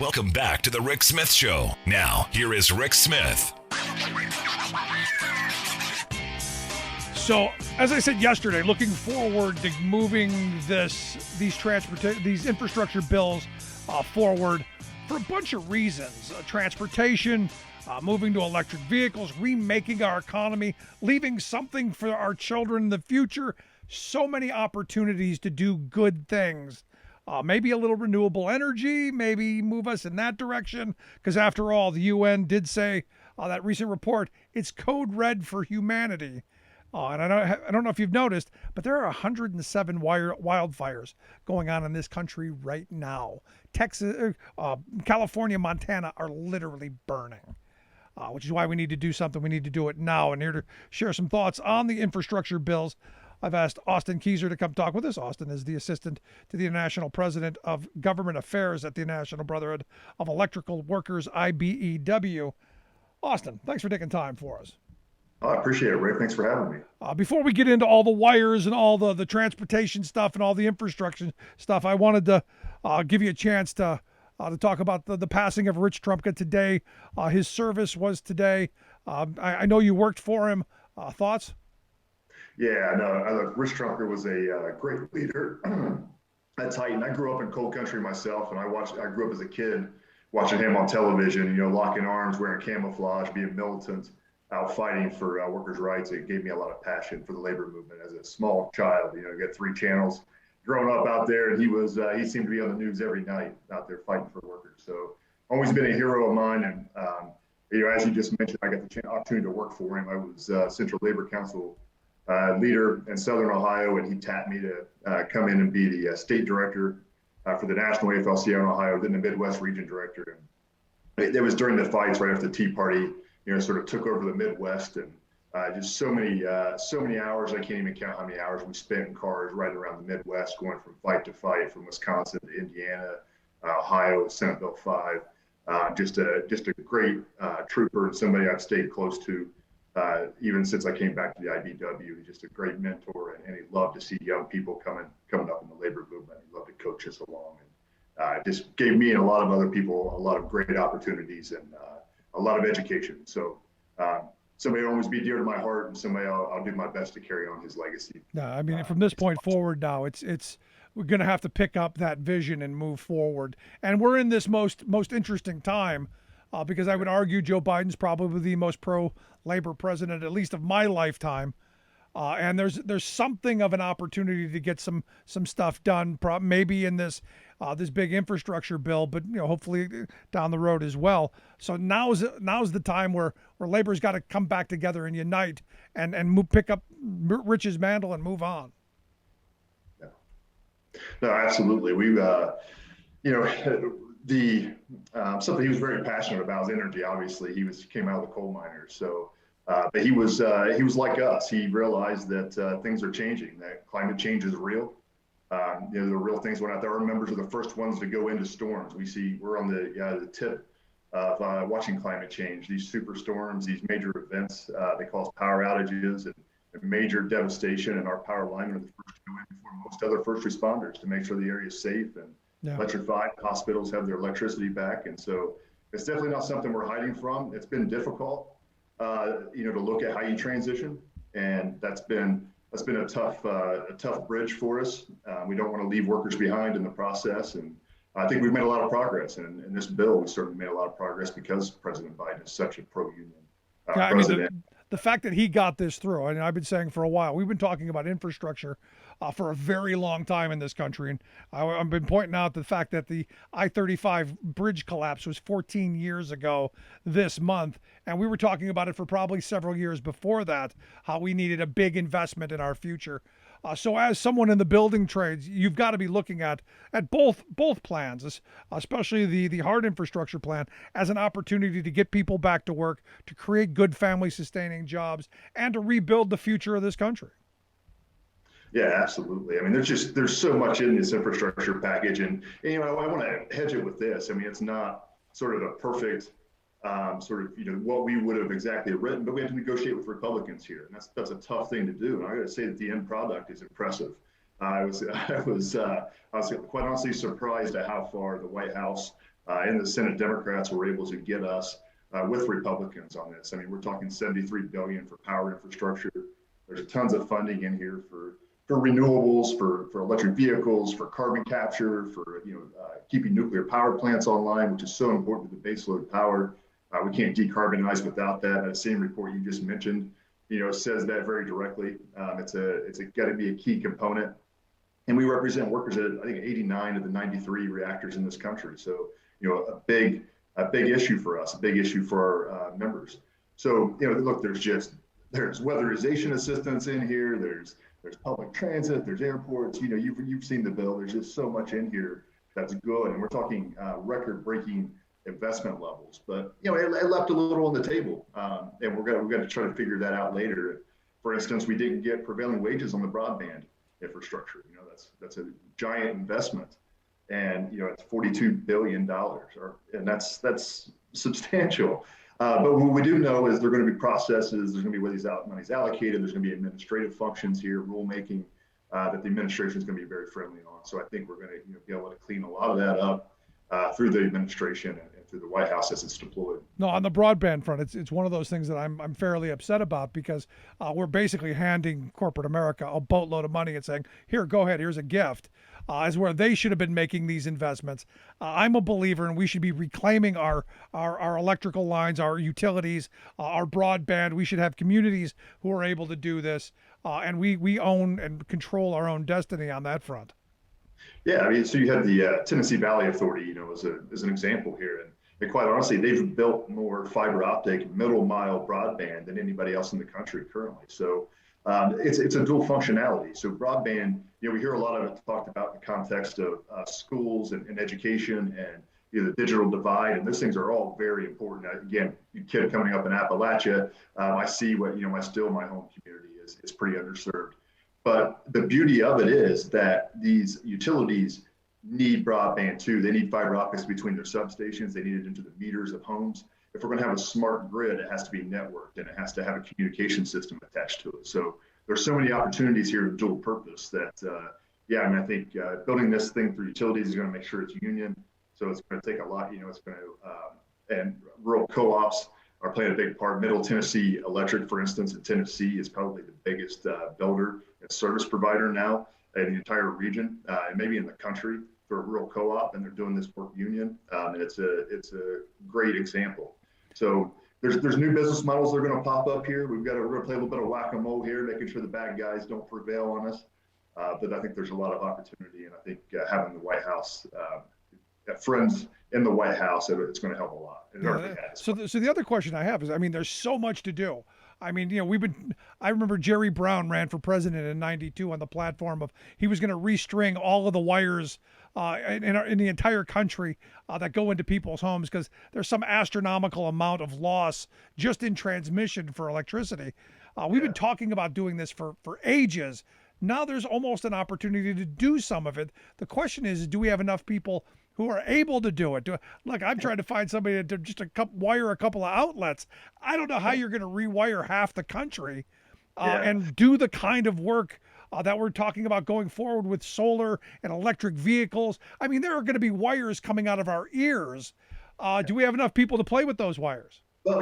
Welcome back to the Rick Smith Show. Now, here is Rick Smith. So, as I said yesterday, looking forward to moving these infrastructure bills forward for a bunch of reasons. Transportation, moving to electric vehicles, remaking our economy, leaving something for our children in the future. So many opportunities to do good things. Maybe a little renewable energy, maybe move us in that direction. Because after all, the UN did say, that recent report, it's code red for humanity. And I don't know if you've noticed, but there are 107 wildfires going on in this country right now. Texas, California, Montana are literally burning, which is why we need to do something. We need to do it now. And here to share some thoughts on the infrastructure bills, I've asked Austin Keyser to come talk with us. Austin is the assistant to the International President of Government Affairs at the National Brotherhood of Electrical Workers, IBEW. Austin, thanks for taking time for us. I appreciate it, Rick. Thanks for having me. Before we get into all the wires and all the transportation stuff and all the infrastructure stuff, I wanted to give you a chance to talk about the passing of Rich Trumka today. His service was today. I know you worked for him. Thoughts? Yeah, no, Rich Trumka was a great leader at Titan. I grew up in coal country myself, and I grew up as a kid watching him on television, locking arms, wearing camouflage, being militant, out fighting for workers' rights. It gave me a lot of passion for the labor movement as a small child. You got 3 channels growing up out there, and he seemed to be on the news every night out there fighting for workers. So always been a hero of mine. And, as you just mentioned, I got the opportunity to work for him. I was Central Labor Council leader in Southern Ohio, and he tapped me to come in and be the state director for the National AFL-CIO in Ohio, then the Midwest region director. And it was during the fights right after the Tea Party, sort of took over the Midwest, and just so many hours. I can't even count how many hours we spent in cars riding around the Midwest, going from fight to fight, from Wisconsin to Indiana, Ohio, Senate Bill 5. Just a great trooper, and somebody I've stayed close to even since I came back to the IBEW. He's just a great mentor, and he loved to see young people coming up in the labor movement. He loved to coach us along, and just gave me and a lot of other people a lot of great opportunities and a lot of education. So somebody will always be dear to my heart, and somebody I'll do my best to carry on his legacy. No, I mean, from this point forward now, it's we're going to have to pick up that vision and move forward. And we're in this most interesting time because I would argue Joe Biden's probably the most pro-labor president, at least of my lifetime. And there's something of an opportunity to get some stuff done, maybe in this big infrastructure bill, but hopefully down the road as well. So now's the time where labor's got to come back together and unite and pick up Rich's mantle and move on. Yeah. No, absolutely. We something he was very passionate about was energy. Obviously, he came out of the coal miners, so. But he was like us. He realized that things are changing, that climate change is real. The real things went out there. Our members are the first ones to go into storms. We're on the tip of watching climate change. These superstorms, these major events, they cause power outages and major devastation. And our power linemen are the first to go in before most other first responders to make sure the area is safe and electrified. Hospitals have their electricity back, and so it's definitely not something we're hiding from. It's been difficult. To look at how you transition, and that's been a tough bridge for us. We don't want to leave workers behind in the process, and I think we've made a lot of progress. And in this bill, we certainly made a lot of progress because President Biden is such a pro-union president. The fact that he got this through, and I've been saying for a while, we've been talking about infrastructure for a very long time in this country. And I've been pointing out the fact that the I-35 bridge collapse was 14 years ago this month. And we were talking about it for probably several years before that, how we needed a big investment in our future. So as someone in the building trades, you've got to be looking at both plans, especially the hard infrastructure plan, as an opportunity to get people back to work, to create good family-sustaining jobs, and to rebuild the future of this country. Yeah, absolutely. I mean, there's so much in this infrastructure package, and I want to hedge it with this. I mean, it's not sort of a perfect what we would have exactly written, but we have to negotiate with Republicans here, and that's a tough thing to do. And I got to say that the end product is impressive. I was quite honestly surprised at how far the White House In the Senate, Democrats were able to get us with Republicans on this. I mean, we're talking $73 billion for power infrastructure. There's tons of funding in here for renewables, for electric vehicles, for carbon capture, for keeping nuclear power plants online, which is so important to the baseload power. We can't decarbonize without that. That same report you just mentioned, says that very directly. It's got to be a key component. And we represent workers at, I think, 89 of the 93 reactors in this country. So, a big issue for us, a big issue for our members. So, look, there's weatherization assistance in here. There's public transit. There's airports. You've seen the bill. There's just so much in here that's good. And we're talking record-breaking investment levels. But it left a little on the table, and we've got to try to figure that out later. For instance, we didn't get prevailing wages on the broadband infrastructure. That's a giant investment, and it's $42 billion, and that's substantial. But what we do know is there are going to be processes. There's going to be where these money's allocated. There's going to be administrative functions here, rulemaking that the administration is going to be very friendly on. So I think we're going to be able to clean a lot of that up through the administration and through the White House as it's deployed. No, on the broadband front, it's one of those things that I'm fairly upset about, because we're basically handing corporate America a boatload of money and saying, here, go ahead, here's a gift, as where they should have been making these investments. I'm a believer, and we should be reclaiming our electrical lines, our utilities, our broadband. We should have communities who are able to do this, and we own and control our own destiny on that front. Yeah, I mean, so you have the Tennessee Valley Authority, as an example here, and quite honestly, they've built more fiber optic middle mile broadband than anybody else in the country currently. So it's a dual functionality. So broadband, we hear a lot of it talked about in the context of schools and education and the digital divide, and those things are all very important. Again, kid coming up in Appalachia, I see what my home community is pretty underserved. But the beauty of it is that these utilities need broadband too. They need fiber optics between their substations. They need it into the meters of homes. If we're going to have a smart grid, it has to be networked, and it has to have a communication system attached to it. So there's so many opportunities here in dual purpose that, I think building this thing through utilities is going to make sure it's union. So it's going to take a lot, it's going to, and rural co-ops are playing a big part. Middle Tennessee Electric, for instance, in Tennessee is probably the biggest builder and service provider now in the entire region, and maybe in the country, for a rural co-op, and they're doing this work union. And it's a great example. So there's new business models that are going to pop up here. We're going to play a little bit of whack-a-mole here, making sure the bad guys don't prevail on us. But I think there's a lot of opportunity, and I think having the White House, friends in the White House, it's going to help a lot. So the other question I have is, there's so much to do. I remember Jerry Brown ran for president in '92 on the platform of he was going to restring all of the wires in the entire country that go into people's homes, because there's some astronomical amount of loss just in transmission for electricity. We've been talking about doing this for ages. Now there's almost an opportunity to do some of it. The question is, do we have enough people who are able to do it? I'm trying to find somebody to just wire a couple of outlets. I don't know how you're going to rewire half the country and do the kind of work that we're talking about going forward with solar and electric vehicles. There are going to be wires coming out of our ears. Do we have enough people to play with those wires? Well,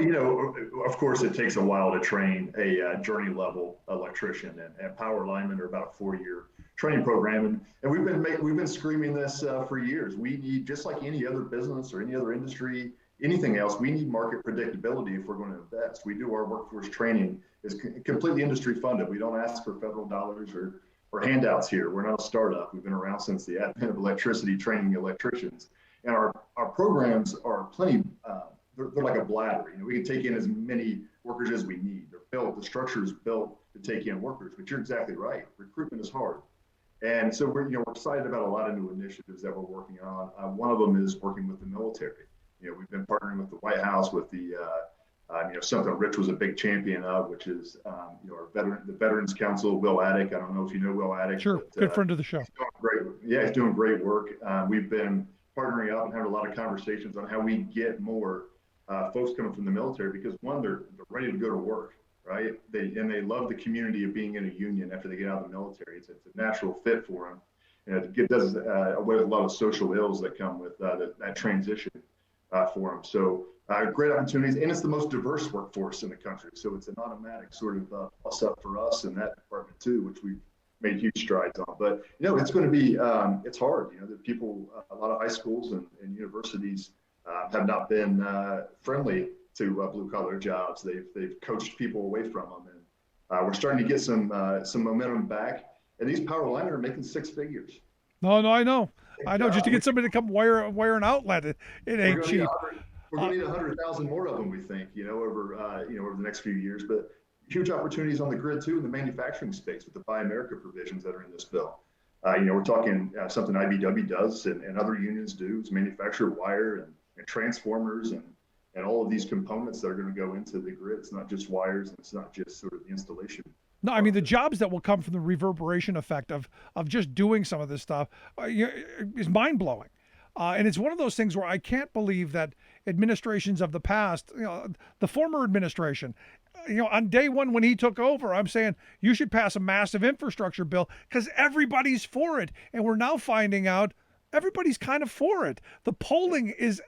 of course, it takes a while to train a journey level electrician, and power linemen are about a 4-year training program. And we've been screaming this for years. We need, just like any other business or any other industry, anything else, we need market predictability if we're going to invest. We do our workforce training is completely industry funded. We don't ask for federal dollars or handouts here. We're not a startup. We've been around since the advent of electricity, training electricians. And our programs are plenty, they're like a bladder. We can take in as many workers as we need. The structure is built to take in workers, but you're exactly right. Recruitment is hard. And so we're excited about a lot of new initiatives that we're working on. One of them is working with the military. We've been partnering with the White House with the, something Rich was a big champion of, which is, the Veterans Council, Will Addick. I don't know if you know Will Addick. Sure, but, good friend of the show. He's doing great work. We've been partnering up and having a lot of conversations on how we get more folks coming from the military, because one, they're ready to go to work, right? They love the community of being in a union after they get out of the military. It's a natural fit for them. and it does away with a lot of social ills that come with that transition for them. So great opportunities, and it's the most diverse workforce in the country. So it's an automatic sort of plus up for us in that department too, which we've made huge strides on. But it's going to be it's hard. The people, a lot of high schools and universities have not been friendly to blue collar jobs. They've coached people away from them, and we're starting to get some momentum back. And these power linemen are making six figures. No, I know. Just to get somebody to come wire an outlet, it ain't cheap. We're going to need 100,000 more of them, we think, over the next few years. But huge opportunities on the grid too in the manufacturing space with the Buy America provisions that are in this bill. We're talking something IBEW does and other unions do is manufacture wire and transformers and all of these components that are going to go into the grid. It's not just wires, and it's not just sort of the installation. No, I mean, the jobs that will come from the reverberation effect of just doing some of this stuff is mind-blowing. And it's one of those things where I can't believe that administrations of the past, the former administration, on day one when he took over, I'm saying you should pass a massive infrastructure bill because everybody's for it. And we're now finding out everybody's kind of for it. The polling is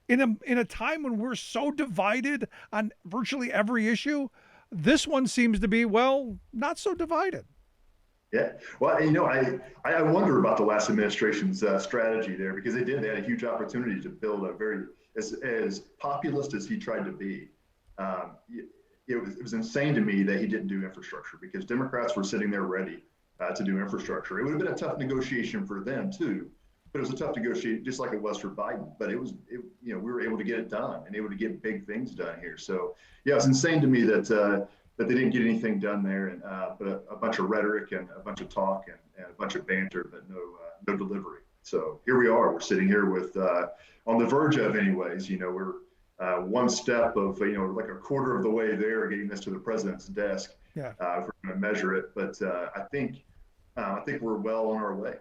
in a time when we're so divided on virtually every issue. This one seems to be, not so divided. Yeah. Well, I wonder about the last administration's strategy there, because they had a huge opportunity to build a very, as populist as he tried to be. It was insane to me that he didn't do infrastructure, because Democrats were sitting there ready to do infrastructure. It would have been a tough negotiation for them too, but it was a tough negotiation, just like it was for Biden. But we were able to get it done and able to get big things done here. So yeah, it's insane to me that they didn't get anything done there, and but a bunch of rhetoric and a bunch of talk and a bunch of banter, but no delivery. So here we are. We're sitting here with on the verge of, anyways. We're one step of like a quarter of the way there, getting this to the president's desk. Yeah. If we're going to measure it, but I think we're well on our way.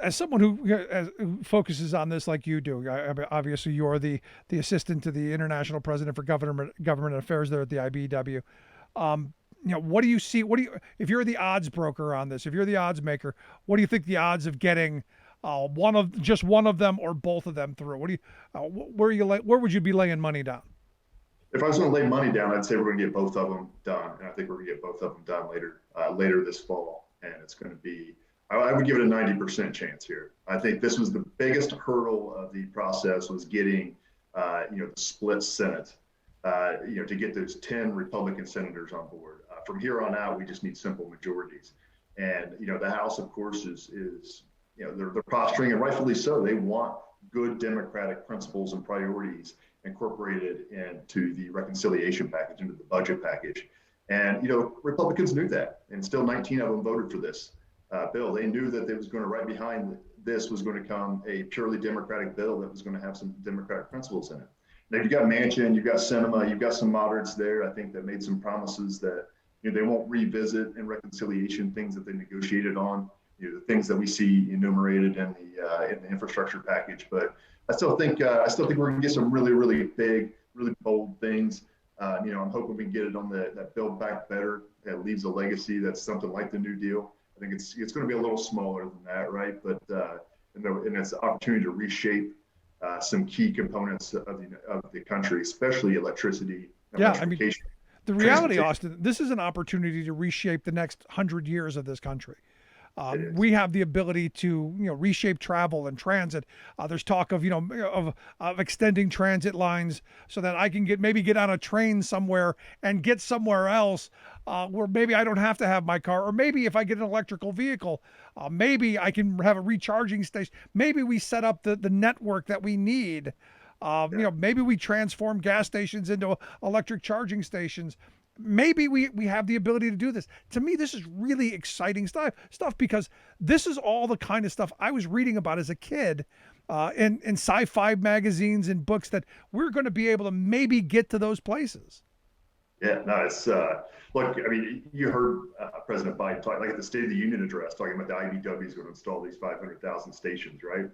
As someone who focuses on this like you do, obviously you're the assistant to the international president for government affairs there at the IBEW. What do you see? If you're the odds broker on this, if you're the odds maker, what do you think the odds of getting one of them or both of them through? Where would you be laying money down? If I was going to lay money down, I'd say we're going to get both of them done, and I think we're going to get both of them done later this fall, and it's going to be. I would give it a 90% chance here. I think this was the biggest hurdle of the process, was getting, the split Senate, to get those 10 Republican senators on board. From here on out, we just need simple majorities. And, the House, of course, is they're posturing, and rightfully so. They want good Democratic principles and priorities incorporated into the reconciliation package, into the budget package. And, Republicans knew that, and still 19 of them voted for this bill. They knew that it was going to, right behind this was going to come a purely Democratic bill that was going to have some Democratic principles in it. Now you've got Manchin, you've got Sinema, you've got some moderates there, I think, that made some promises that they won't revisit in reconciliation things that they negotiated on, the things that we see enumerated in the infrastructure package. But I still think we're going to get some really, really big, really bold things. I'm hoping we can get it on that Build Back Better that leaves a legacy that's something like the New Deal. I think it's going to be a little smaller than that, right? But and it's an opportunity to reshape some key components of the country, especially electricity. Yeah, I mean, the reality, Austin, this is an opportunity to reshape the next 100 years of this country. We have the ability to, reshape travel and transit. There's talk of, of extending transit lines so that I can get on a train somewhere and get somewhere else where maybe I don't have to have my car, or maybe if I get an electrical vehicle, maybe I can have a recharging station. Maybe we set up the network that we need. Maybe we transform gas stations into electric charging stations. Maybe we have the ability to do this. To me, this is really exciting stuff because this is all the kind of stuff I was reading about as a kid in sci-fi magazines and books, that we're going to be able to maybe get to those places. Yeah, no, it's look, I mean, you heard President Biden talk, like at the State of the Union address, talking about the IBEW is going to install these 500,000 stations, right? And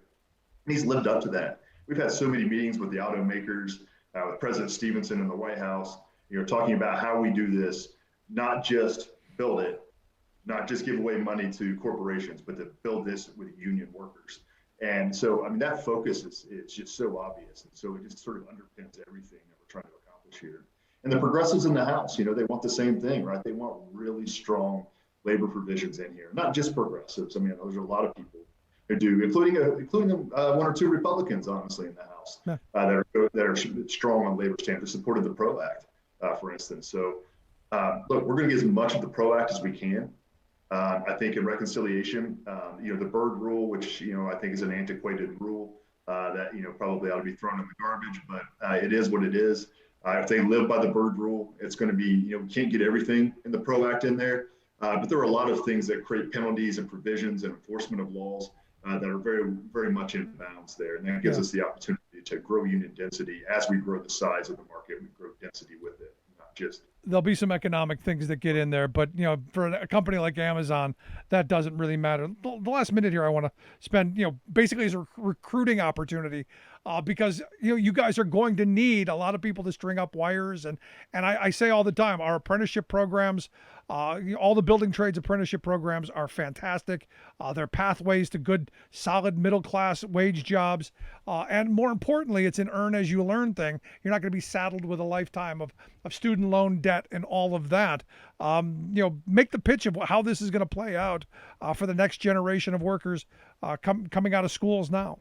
he's lived up to that. We've had so many meetings with the automakers, with President Stevenson in the White House, talking about how we do this, not just build it, not just give away money to corporations, but to build this with union workers. And so, I mean, that focus is just so obvious. And so it just sort of underpins everything that we're trying to accomplish here. And the progressives in the House, they want the same thing, right? They want really strong labor provisions in here, not just progressives. I mean, there's a lot of people who do, including one or two Republicans, honestly, in the House that are strong on labor standards, supported the PRO Act, for instance. So, look, we're going to get as much of the PRO Act as we can. I think in reconciliation, the Byrd rule, which, I think is an antiquated rule that, probably ought to be thrown in the garbage, but it is what it is. If they live by the Byrd rule, it's going to be, we can't get everything in the PRO Act in there, but there are a lot of things that create penalties and provisions and enforcement of laws that are very, very much in bounds there. And that gives us the opportunity to grow union density. As we grow the size of the market, we grow density with it, not just. There'll be some economic things that get in there, but for a company like Amazon, that doesn't really matter. The last minute here I want to spend, basically as a recruiting opportunity, because you guys are going to need a lot of people to string up wires, and I say all the time, our apprenticeship programs, all the building trades apprenticeship programs are fantastic. They're pathways to good, solid middle class wage jobs, and more importantly, it's an earn as you learn thing. You're not going to be saddled with a lifetime of student loan debt and all of that. Make the pitch of how this is going to play out for the next generation of workers coming out of schools now.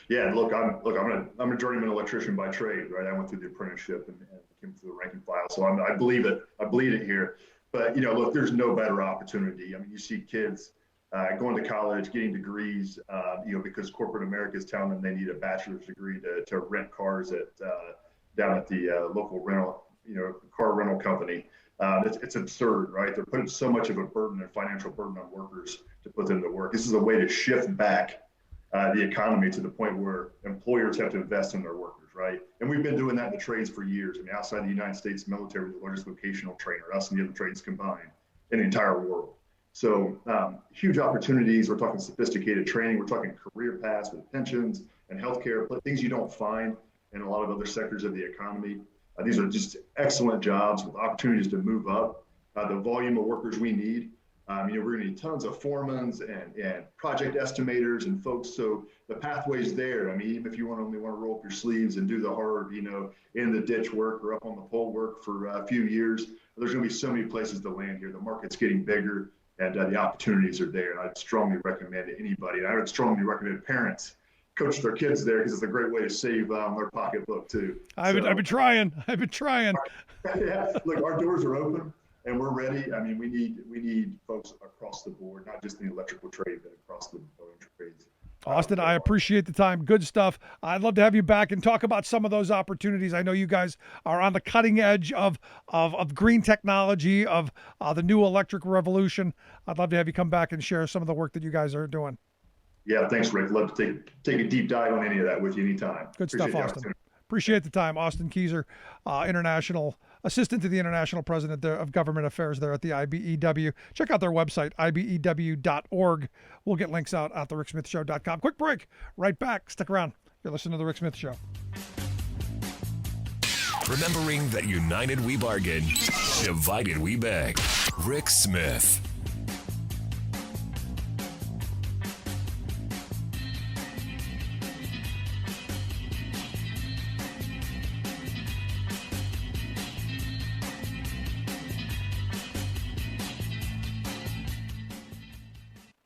Yeah, look, I'm a journeyman electrician by trade, right? I went through the apprenticeship and came through the rank and file, so I believe it. I bleed it here. But look, there's no better opportunity. I mean, you see kids going to college, getting degrees, because corporate America is telling them they need a bachelor's degree to rent cars down at the local car rental company. It's absurd, right? They're putting so much of a burden, a financial burden on workers to put them to work. This is a way to shift back the economy to the point where employers have to invest in their workers, right? And we've been doing that in the trades for years. I mean, outside the United States military, we're the largest vocational trainer, us and the other trades combined, in the entire world. So huge opportunities. We're talking sophisticated training. We're talking career paths with pensions and healthcare, things you don't find in a lot of other sectors of the economy. These are just excellent jobs with opportunities to move up. The volume of workers we need. We're going to need tons of foremans and project estimators and folks. So the pathway's there. I mean, even if you only want to roll up your sleeves and do the hard, in the ditch work or up on the pole work for a few years, there's going to be so many places to land here. The market's getting bigger and the opportunities are there. And I'd strongly recommend to anybody. And I would strongly recommend parents coach their kids there because it's a great way to save their pocketbook too. I've been trying. Yeah, look, our doors are open. And we're ready. I mean, we need folks across the board, not just in the electrical trade, but across the building trades. Austin, I appreciate the time. Good stuff. I'd love to have you back and talk about some of those opportunities. I know you guys are on the cutting edge of green technology, of the new electric revolution. I'd love to have you come back and share some of the work that you guys are doing. Yeah, thanks, Rick. Love to take a deep dive on any of that with you anytime. Good stuff, Austin. Appreciate the time. Austin Keyser, International Assistant to the International President of Government Affairs there at the IBEW. Check out their website, ibew.org. We'll get links out at thericksmithshow.com. Quick break. Right back. Stick around. You're listening to The Rick Smith Show. Remembering that united we bargain, divided we beg. Rick Smith.